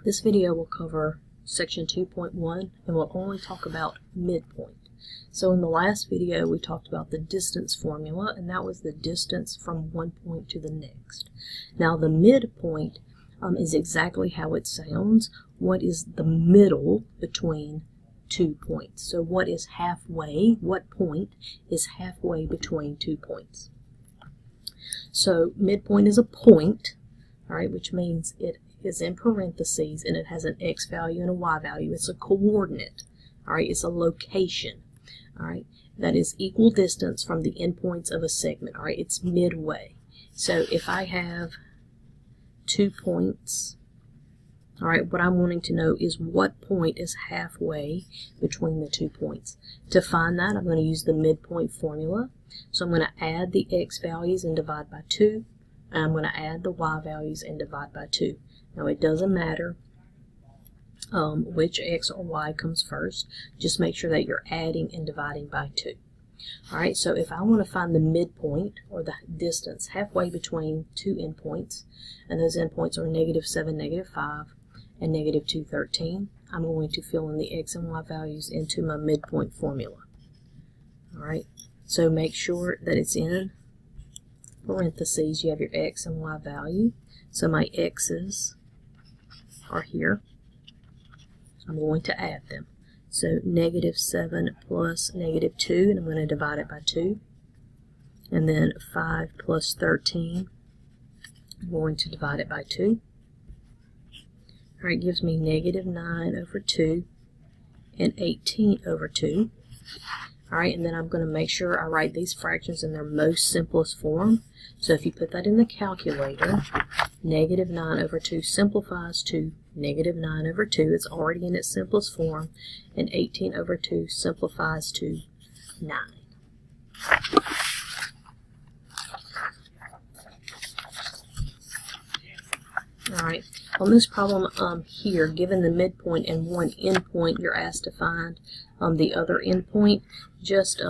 This video will cover section 2.1 and will only talk about midpoint. So in the last video we talked about the distance formula, and that was the distance from one point to the next. Now the midpoint is exactly how it sounds. What is the middle between 2 points? So what is halfway? What point is halfway between 2 points? So midpoint is a point, all right, which means it is in parentheses and it has an x value and a y value. It's a coordinate, all right, it's a location, all right, that is equal distance from the endpoints of a segment, all right, it's midway. So if I have 2 points, all right, what I'm wanting to know is what point is halfway between the 2 points. To find that, I'm going to use the midpoint formula. So I'm going to add the x values and divide by 2, and I'm going to add the y values and divide by 2. Now it doesn't matter which x or y comes first, just make sure that you're adding and dividing by 2. Alright, so if I want to find the midpoint, or the distance halfway between 2 endpoints, and those endpoints are -7, -5, and -213, I'm going to fill in the x and y values into my midpoint formula. Alright, so make sure that it's in parentheses. You have your x and y value. So my x's are here. I'm going to add them. So -7 plus -2, and I'm going to divide it by 2. And then 5 plus 13, I'm going to divide it by 2. Alright, gives me -9 over 2 and 18 over 2. Alright, and then I'm going to make sure I write these fractions in their most simplest form. So if you put that in the calculator, -9 over 2 simplifies to -9 over 2. It's already in its simplest form. And 18 over 2 simplifies to 9. Alright, on this problem here, given the midpoint and one endpoint, you're asked to find the other endpoint. Just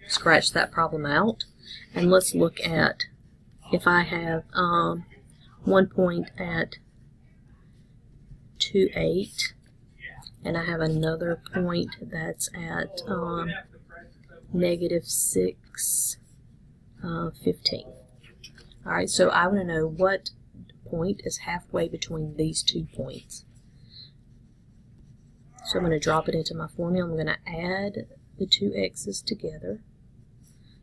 scratch that problem out, and let's look at if I have one point at 2, 8, and I have another point that's at -6, 15. Alright, so I want to know what point is halfway between these 2 points. So I'm going to drop it into my formula. I'm going to add the 2 x's together.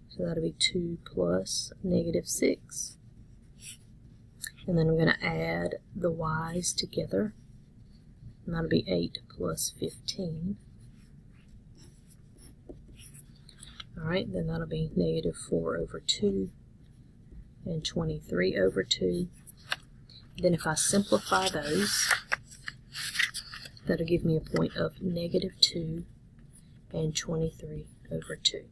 So that'll be 2 plus -6. And then I'm going to add the y's together. And that'll be 8 plus 15. Alright, then that'll be -4 over 2 and 23 over 2. Then if I simplify those, that'll give me a point of -2 and 23 over 2.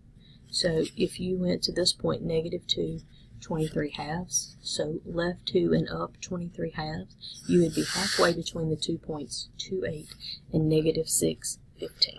So if you went to this point, -2, 23 halves, so left 2 and up 23 halves, you would be halfway between the 2 points, 2, 8, and -6, 15.